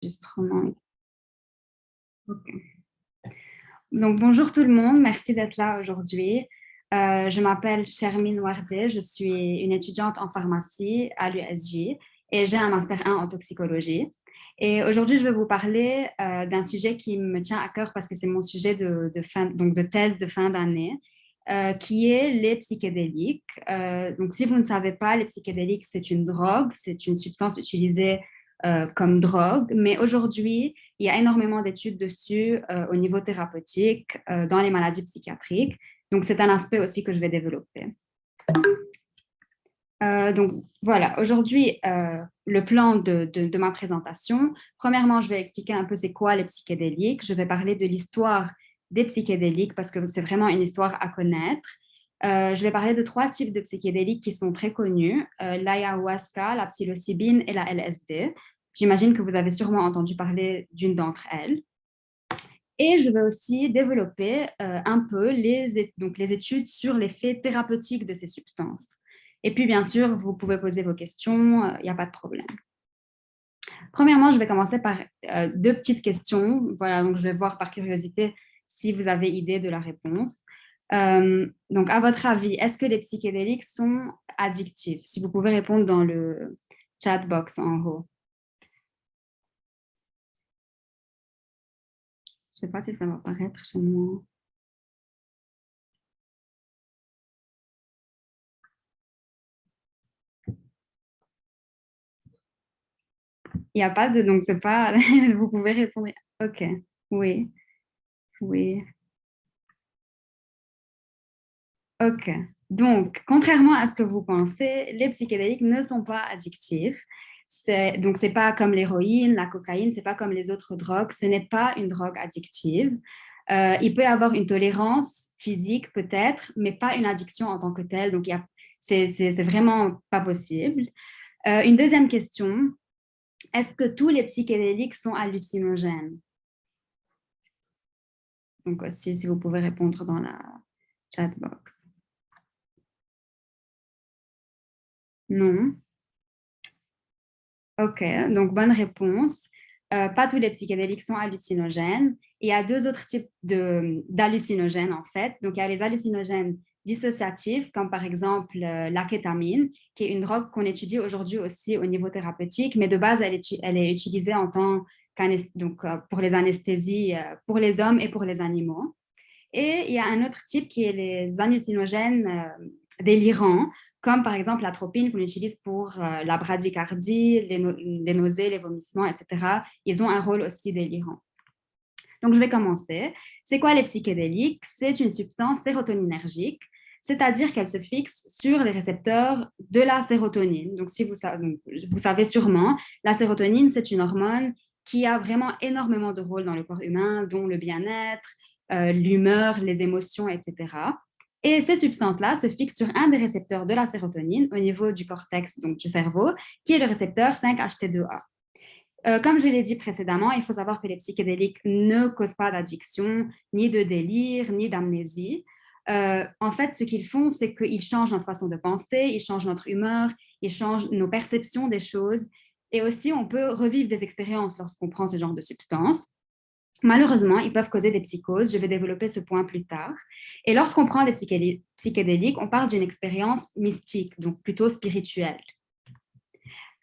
Enregistrement. Ok. Donc, bonjour tout le monde, merci d'être là aujourd'hui. Je m'appelle Shermine Wardé, je suis une étudiante en pharmacie à l'USJ et j'ai un master 1 en toxicologie. Et aujourd'hui, je vais vous parler d'un sujet qui me tient à cœur parce que c'est mon sujet de thèse de fin d'année, qui est les psychédéliques. Donc, si vous ne savez pas, les psychédéliques, c'est une drogue, c'est une substance utilisée comme drogue, mais aujourd'hui, il y a énormément d'études dessus au niveau thérapeutique dans les maladies psychiatriques. Donc, c'est un aspect aussi que je vais développer. Donc, voilà, aujourd'hui, le plan de ma présentation. Premièrement, je vais expliquer un peu c'est quoi les psychédéliques. Je vais parler de l'histoire des psychédéliques parce que c'est vraiment une histoire à connaître. Je vais parler de 3 types de psychédéliques qui sont très connus, l'ayahuasca, la psilocybine et la LSD. J'imagine que vous avez sûrement entendu parler d'une d'entre elles. Et je vais aussi développer un peu les études sur l'effet thérapeutique de ces substances. Et puis, bien sûr, vous pouvez poser vos questions, il n'y a pas de problème. Premièrement, je vais commencer par 2 petites questions. Voilà, donc je vais voir par curiosité si vous avez idée de la réponse. Donc, à votre avis, est-ce que les psychédéliques sont addictifs? Si vous pouvez répondre dans le chat box en haut. Je ne sais pas si ça va apparaître chez moi. Il n'y a pas de... Donc, c'est pas... vous pouvez répondre. OK. Oui. Oui. OK. Donc, contrairement à ce que vous pensez, les psychédéliques ne sont pas addictifs. Donc, c'est pas comme l'héroïne, la cocaïne, c'est pas comme les autres drogues. Ce n'est pas une drogue addictive. Il peut y avoir une tolérance physique peut-être, mais pas une addiction en tant que telle. Donc, c'est vraiment pas possible. Une deuxième question, est-ce que tous les psychédéliques sont hallucinogènes? Donc, aussi, si vous pouvez répondre dans la chat box. Non. OK, donc bonne réponse. Pas tous les psychédéliques sont hallucinogènes. Il y a 2 autres types d'hallucinogènes, en fait. Donc, il y a les hallucinogènes dissociatifs, comme par exemple la kétamine, qui est une drogue qu'on étudie aujourd'hui aussi au niveau thérapeutique, mais de base, elle est utilisée en tant pour les anesthésies pour les hommes et pour les animaux. Et il y a un autre type qui est les hallucinogènes délirants, comme par exemple l'atropine qu'on utilise pour la bradycardie, les nausées, les vomissements, etc. Ils ont un rôle aussi délirant. Donc, je vais commencer. C'est quoi les psychédéliques? C'est une substance sérotoninergique, c'est-à-dire qu'elle se fixe sur les récepteurs de la sérotonine. Donc, vous savez sûrement, la sérotonine, c'est une hormone qui a vraiment énormément de rôles dans le corps humain, dont le bien-être, l'humeur, les émotions, etc. Et ces substances-là se fixent sur un des récepteurs de la sérotonine au niveau du cortex, donc du cerveau, qui est le récepteur 5-HT2A. Comme je l'ai dit précédemment, il faut savoir que les psychédéliques ne causent pas d'addiction, ni de délire, ni d'amnésie. En fait, ce qu'ils font, c'est qu'ils changent notre façon de penser, ils changent notre humeur, ils changent nos perceptions des choses. Et aussi, on peut revivre des expériences lorsqu'on prend ce genre de substances. Malheureusement, ils peuvent causer des psychoses. Je vais développer ce point plus tard. Et lorsqu'on prend des psychédéliques, on parle d'une expérience mystique, donc plutôt spirituelle.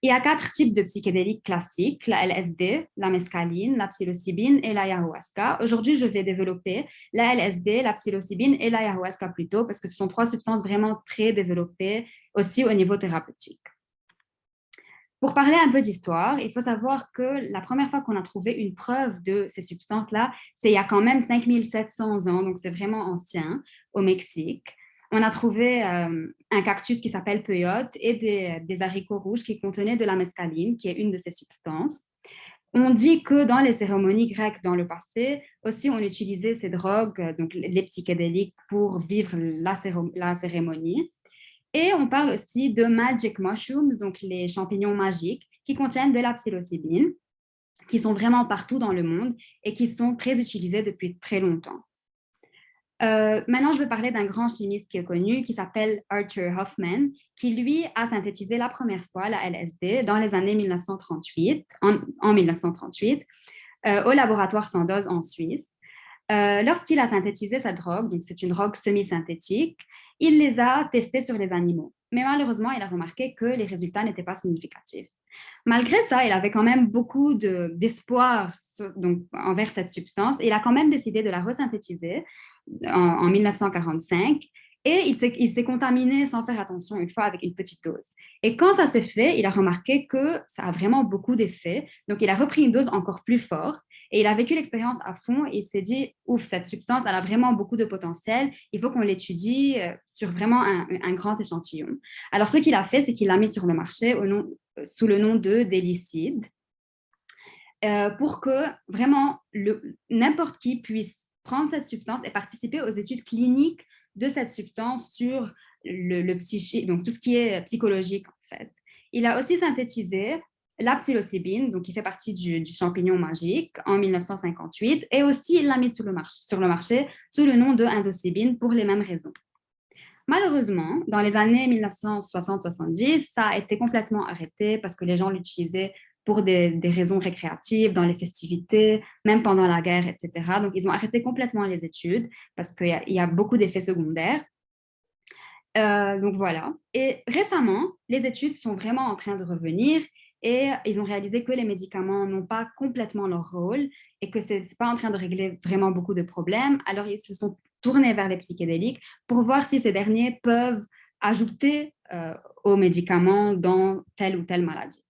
Il y a 4 types de psychédéliques classiques, la LSD, la mescaline, la psilocybine et l'ayahuasca. Aujourd'hui, je vais développer la LSD, la psilocybine et l'ayahuasca plutôt parce que ce sont 3 substances vraiment très développées aussi au niveau thérapeutique. Pour parler un peu d'histoire, il faut savoir que la première fois qu'on a trouvé une preuve de ces substances-là, c'est il y a quand même 5700 ans, donc c'est vraiment ancien, au Mexique. On a trouvé un cactus qui s'appelle peyote et des haricots rouges qui contenaient de la mescaline, qui est une de ces substances. On dit que dans les cérémonies grecques dans le passé, aussi on utilisait ces drogues, donc les psychédéliques, pour vivre la cérémonie. Et on parle aussi de magic mushrooms, donc les champignons magiques, qui contiennent de la psilocybine, qui sont vraiment partout dans le monde et qui sont très utilisés depuis très longtemps. Maintenant, je vais parler d'un grand chimiste qui est connu, qui s'appelle Arthur Hoffman, qui, lui, a synthétisé la première fois la LSD dans les années 1938, en 1938, au laboratoire Sandoz en Suisse. Lorsqu'il a synthétisé cette drogue, donc c'est une drogue semi-synthétique, il les a testés sur les animaux. Mais malheureusement, il a remarqué que les résultats n'étaient pas significatifs. Malgré ça, il avait quand même beaucoup d'espoir envers cette substance et il a quand même décidé de la resynthétiser en 1945 et il s'est contaminé sans faire attention une fois avec une petite dose. Et quand ça s'est fait, il a remarqué que ça a vraiment beaucoup d'effets. Donc, il a repris une dose encore plus forte et il a vécu l'expérience à fond et il s'est dit, ouf, cette substance, elle a vraiment beaucoup de potentiel. Il faut qu'on l'étudie sur vraiment un grand échantillon. Alors, ce qu'il a fait, c'est qu'il l'a mis sur le marché sous le nom de délicide pour que vraiment n'importe qui puisse prendre cette substance et participer aux études cliniques de cette substance sur le psychique, donc tout ce qui est psychologique en fait. Il a aussi synthétisé la psilocybine, donc qui fait partie du champignon magique, en 1958, et aussi il l'a mis sur le marché sous le nom de indocybine pour les mêmes raisons. Malheureusement, dans les années 1960-70, ça a été complètement arrêté parce que les gens l'utilisaient pour des raisons récréatives, dans les festivités, même pendant la guerre, etc. Donc, ils ont arrêté complètement les études parce qu'il y a beaucoup d'effets secondaires. Donc, voilà. Et récemment, les études sont vraiment en train de revenir et ils ont réalisé que les médicaments n'ont pas complètement leur rôle et que ce n'est pas en train de régler vraiment beaucoup de problèmes. Alors, ils se sont tournés vers les psychédéliques pour voir si ces derniers peuvent ajouter aux médicaments dans telle ou telle maladie.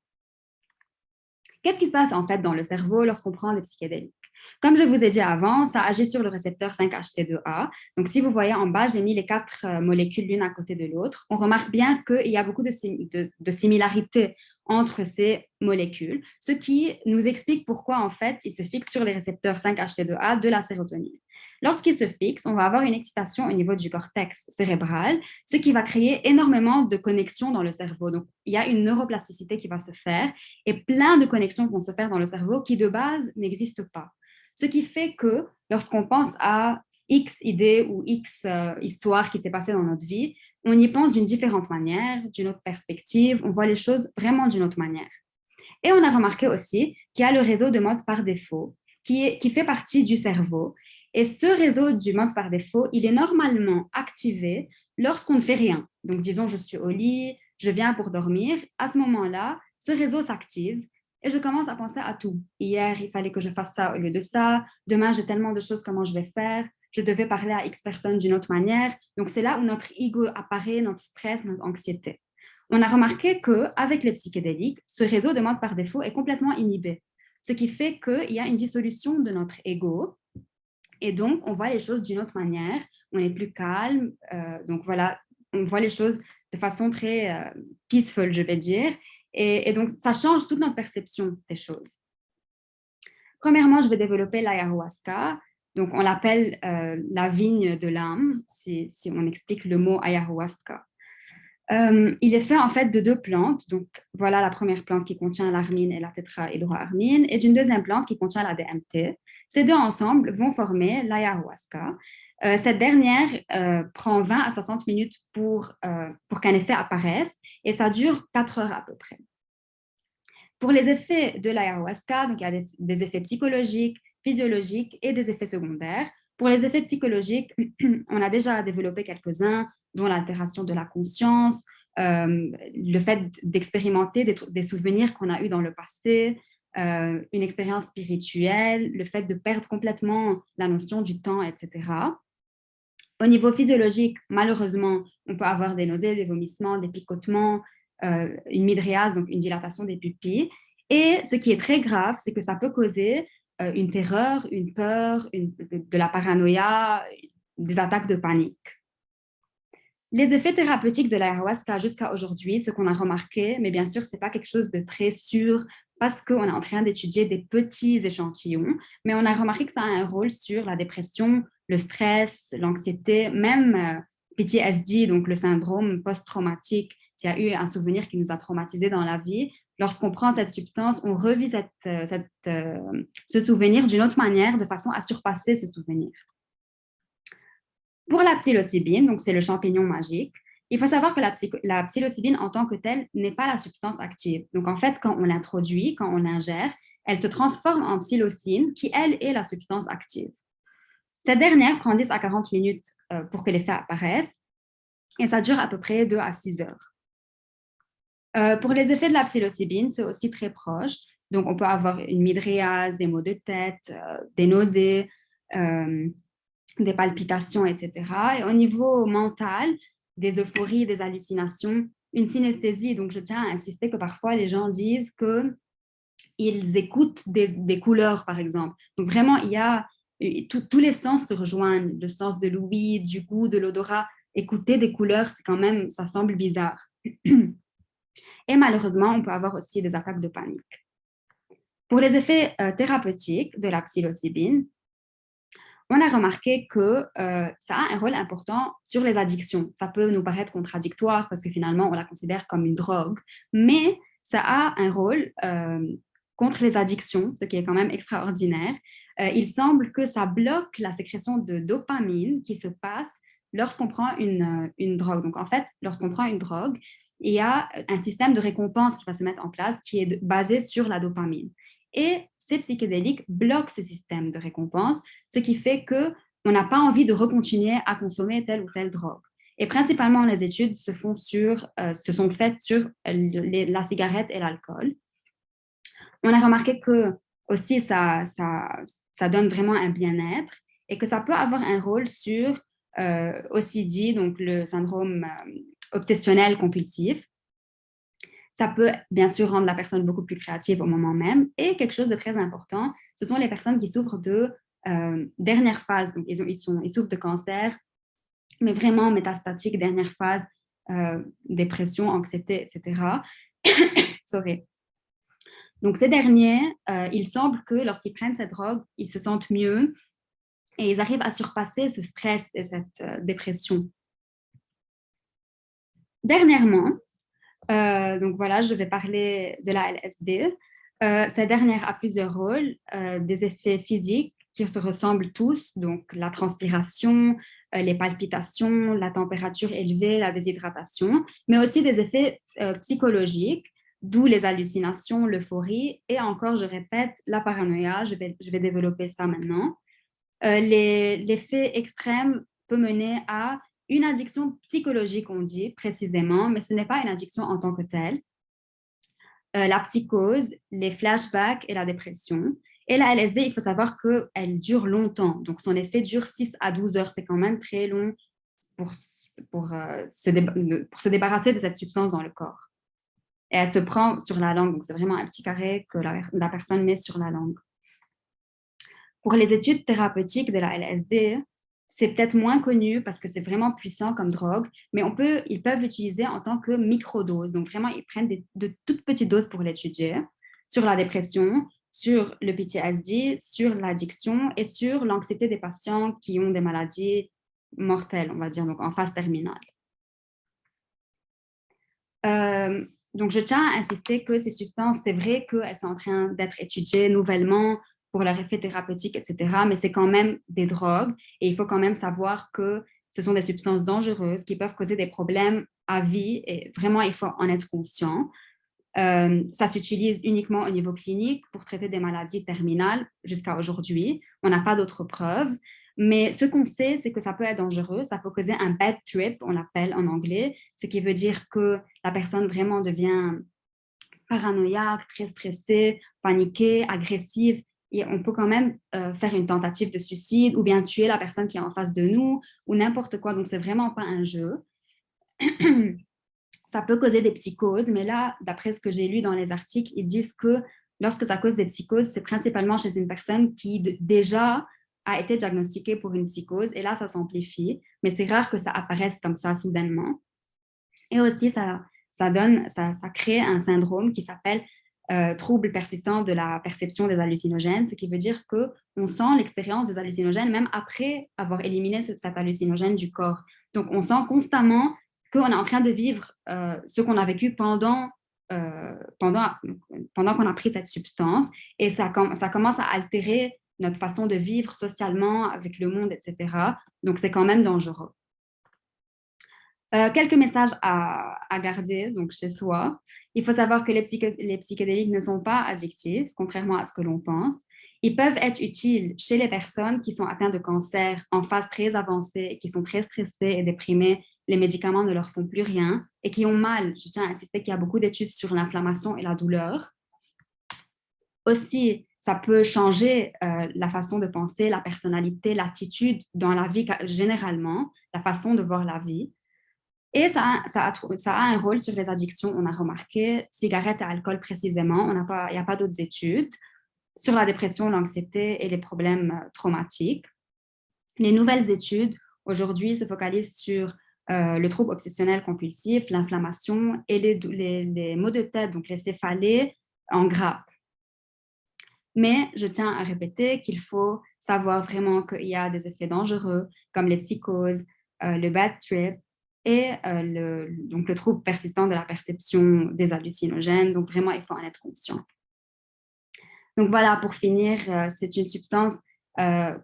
Qu'est-ce qui se passe en fait dans le cerveau lorsqu'on prend des psychédéliques? Comme je vous ai dit avant, ça agit sur le récepteur 5-HT2A. Donc, si vous voyez en bas, j'ai mis les 4 molécules l'une à côté de l'autre. On remarque bien qu'il y a beaucoup de similarités entre ces molécules, ce qui nous explique pourquoi en fait ils se fixent sur les récepteurs 5-HT2A de la sérotonine. Lorsqu'ils se fixent, on va avoir une excitation au niveau du cortex cérébral, ce qui va créer énormément de connexions dans le cerveau. Donc, il y a une neuroplasticité qui va se faire et plein de connexions vont se faire dans le cerveau qui de base n'existent pas. Ce qui fait que lorsqu'on pense à X idée ou X histoire qui s'est passée dans notre vie, on y pense d'une différente manière, d'une autre perspective, on voit les choses vraiment d'une autre manière. Et on a remarqué aussi qu'il y a le réseau de mode par défaut qui fait partie du cerveau. Et ce réseau du mode par défaut, il est normalement activé lorsqu'on ne fait rien. Donc, disons, je suis au lit, je viens pour dormir. À ce moment-là, ce réseau s'active et je commence à penser à tout. Hier, il fallait que je fasse ça au lieu de ça. Demain, j'ai tellement de choses, comment je vais faire? Je devais parler à X personnes d'une autre manière. Donc, c'est là où notre ego apparaît, notre stress, notre anxiété. On a remarqué qu'avec les psychédéliques, ce réseau de mode par défaut est complètement inhibé, ce qui fait qu'il y a une dissolution de notre ego et donc on voit les choses d'une autre manière, on est plus calme, donc voilà, on voit les choses de façon très peaceful, je vais dire, et donc ça change toute notre perception des choses. Premièrement, je vais développer l'ayahuasca. Donc, on l'appelle la vigne de l'âme, si on explique le mot ayahuasca. Il est fait en fait de 2 plantes. Donc, voilà la première plante qui contient l'armine et la tétrahydroarmine et d'une deuxième plante qui contient la DMT. Ces deux ensemble vont former l'ayahuasca. Cette dernière prend 20 à 60 minutes pour qu'un effet apparaisse et ça dure 4 heures à peu près. Pour les effets de l'ayahuasca, donc il y a des effets psychologiques, physiologiques et des effets secondaires. Pour les effets psychologiques, on a déjà développé quelques-uns, dont l'altération de la conscience, le fait d'expérimenter des souvenirs qu'on a eus dans le passé, une expérience spirituelle, le fait de perdre complètement la notion du temps, etc. Au niveau physiologique, malheureusement, on peut avoir des nausées, des vomissements, des picotements, une mydriase, donc une dilatation des pupilles. Et ce qui est très grave, c'est que ça peut causer une terreur, une peur, de la paranoïa, des attaques de panique. Les effets thérapeutiques de l'ayahuasca jusqu'à aujourd'hui, ce qu'on a remarqué, mais bien sûr, ce n'est pas quelque chose de très sûr parce qu'on est en train d'étudier des petits échantillons, mais on a remarqué que ça a un rôle sur la dépression, le stress, l'anxiété, même PTSD, donc le syndrome post-traumatique. S'il y a eu un souvenir qui nous a traumatisés dans la vie, lorsqu'on prend cette substance, on revit ce souvenir d'une autre manière de façon à surpasser ce souvenir. Pour la psilocybine, donc c'est le champignon magique, il faut savoir que la psilocybine en tant que telle n'est pas la substance active. Donc en fait, quand on l'introduit, quand on l'ingère, elle se transforme en psilocine qui, elle, est la substance active. Cette dernière prend 10 à 40 minutes pour que l'effet apparaisse et ça dure à peu près 2 à 6 heures. Pour les effets de la psilocybine, c'est aussi très proche. Donc, on peut avoir une midriase, des maux de tête, des nausées, euh, des palpitations, etc. Et au niveau mental, des euphories, des hallucinations, une synesthésie. Donc, je tiens à insister que parfois, les gens disent qu'ils écoutent des couleurs, par exemple. Donc, vraiment, il y a tous les sens se rejoignent, le sens de l'ouïe, du goût, de l'odorat. Écouter des couleurs, c'est quand même, ça semble bizarre. Et malheureusement, on peut avoir aussi des attaques de panique. Pour les effets thérapeutiques de la psilocybine, on a remarqué que ça a un rôle important sur les addictions. Ça peut nous paraître contradictoire parce que finalement, on la considère comme une drogue, mais ça a un rôle contre les addictions, ce qui est quand même extraordinaire. Il semble que ça bloque la sécrétion de dopamine qui se passe lorsqu'on prend une drogue. Donc en fait, lorsqu'on prend une drogue, il y a un système de récompense qui va se mettre en place qui est basé sur la dopamine. Et ces psychédéliques bloquent ce système de récompense, ce qui fait qu'on n'a pas envie de recontinuer à consommer telle ou telle drogue. Et principalement, les études se sont faites sur la cigarette et l'alcool. On a remarqué que aussi ça donne vraiment un bien-être et que ça peut avoir un rôle sur OCD, donc le syndrome obsessionnel compulsif. Ça peut bien sûr rendre la personne beaucoup plus créative au moment même. Et quelque chose de très important, ce sont les personnes qui souffrent de dernière phase. Donc, ils souffrent de cancer, mais vraiment métastatique, dernière phase, dépression, anxiété, etc. Sorry. Donc, ces derniers, il semble que lorsqu'ils prennent cette drogue, ils se sentent mieux et ils arrivent à surpasser ce stress et cette dépression. Dernièrement, donc voilà, je vais parler de la LSD. Cette dernière a plusieurs rôles, des effets physiques qui se ressemblent tous, donc la transpiration, les palpitations, la température élevée, la déshydratation, mais aussi des effets psychologiques, d'où les hallucinations, l'euphorie et encore, je répète, la paranoïa. Je vais développer ça maintenant. L'effet extrême peut mener à une addiction psychologique, on dit précisément, mais ce n'est pas une addiction en tant que telle. La psychose, les flashbacks et la dépression. Et la LSD, il faut savoir qu'elle dure longtemps. Donc, son effet dure 6 à 12 heures. C'est quand même très long pour, pour se débarrasser de cette substance dans le corps. Et elle se prend sur la langue. Donc, c'est vraiment un petit carré que la personne met sur la langue. Pour les études thérapeutiques de la LSD, c'est peut-être moins connu parce que c'est vraiment puissant comme drogue, mais ils peuvent l'utiliser en tant que microdose. Donc vraiment, ils prennent de toutes petites doses pour l'étudier sur la dépression, sur le PTSD, sur l'addiction et sur l'anxiété des patients qui ont des maladies mortelles, on va dire, donc en phase terminale. Donc, je tiens à insister que ces substances, c'est vrai qu'elles sont en train d'être étudiées nouvellement pour leur effet thérapeutique, etc., mais c'est quand même des drogues et il faut quand même savoir que ce sont des substances dangereuses qui peuvent causer des problèmes à vie et vraiment, il faut en être conscient. Ça s'utilise uniquement au niveau clinique pour traiter des maladies terminales jusqu'à aujourd'hui. On n'a pas d'autres preuves. Mais ce qu'on sait, c'est que ça peut être dangereux, ça peut causer un bad trip, on l'appelle en anglais, ce qui veut dire que la personne vraiment devient paranoïaque, très stressée, paniquée, agressive. Et on peut quand même faire une tentative de suicide ou bien tuer la personne qui est en face de nous ou n'importe quoi. Donc, c'est vraiment pas un jeu. Ça peut causer des psychoses, mais là, d'après ce que j'ai lu dans les articles, ils disent que lorsque ça cause des psychoses, c'est principalement chez une personne qui déjà a été diagnostiquée pour une psychose, et là, ça s'amplifie, mais c'est rare que ça apparaisse comme ça soudainement. Et aussi, ça crée un syndrome qui s'appelle trouble persistant de la perception des hallucinogènes, ce qui veut dire qu'on sent l'expérience des hallucinogènes même après avoir éliminé cet hallucinogène du corps. Donc, on sent constamment qu'on est en train de vivre ce qu'on a vécu pendant qu'on a pris cette substance et ça commence à altérer notre façon de vivre socialement avec le monde, etc. Donc, c'est quand même dangereux. Quelques messages à garder donc chez soi. Il faut savoir que les psychédéliques ne sont pas addictifs, contrairement à ce que l'on pense. Ils peuvent être utiles chez les personnes qui sont atteintes de cancer en phase très avancée, qui sont très stressées et déprimées. Les médicaments ne leur font plus rien et qui ont mal. Je tiens à insister qu'il y a beaucoup d'études sur l'inflammation et la douleur. Aussi, ça peut changer la façon de penser, la personnalité, l'attitude dans la vie généralement, la façon de voir la vie. Et ça a un rôle sur les addictions, on a remarqué, cigarettes et alcool précisément, il n'y a pas d'autres études, sur la dépression, l'anxiété et les problèmes traumatiques. Les nouvelles études aujourd'hui se focalisent sur le trouble obsessionnel compulsif, l'inflammation et les maux de tête, donc les céphalées en grappe. Mais je tiens à répéter qu'il faut savoir vraiment qu'il y a des effets dangereux comme les psychoses, le bad trip et donc le trouble persistant de la perception des hallucinogènes. Donc vraiment, il faut en être conscient. Donc voilà, pour finir, c'est une substance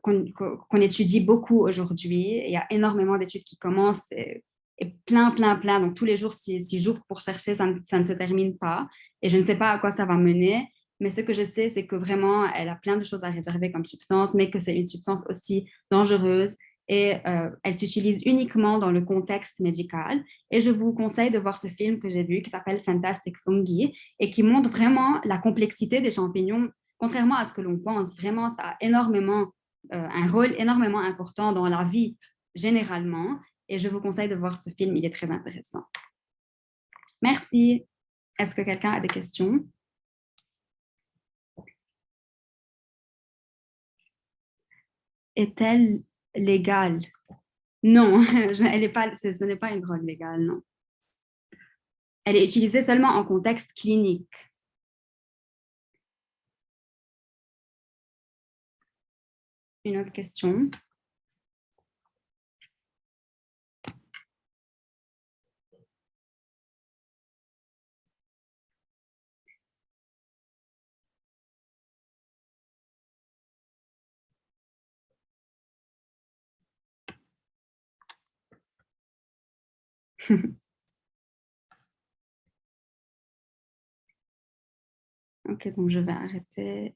qu'on étudie beaucoup aujourd'hui. Il y a énormément d'études qui commencent et plein. Donc tous les jours, si j'ouvre pour chercher, ça ne se termine pas. Et je ne sais pas à quoi ça va mener. Mais ce que je sais, c'est que vraiment, elle a plein de choses à réserver comme substance, mais que c'est une substance aussi dangereuse et elle s'utilise uniquement dans le contexte médical. Et je vous conseille de voir ce film que j'ai vu qui s'appelle Fantastic Fungi et qui montre vraiment la complexité des champignons. Contrairement à ce que l'on pense, vraiment, ça a un rôle énormément important dans la vie généralement. Et je vous conseille de voir ce film, il est très intéressant. Merci. Est-ce que quelqu'un a des questions? Est-elle légale? Non, ce n'est pas une drogue légale, non. Elle est utilisée seulement en contexte clinique. Une autre question? Ok, donc je vais arrêter.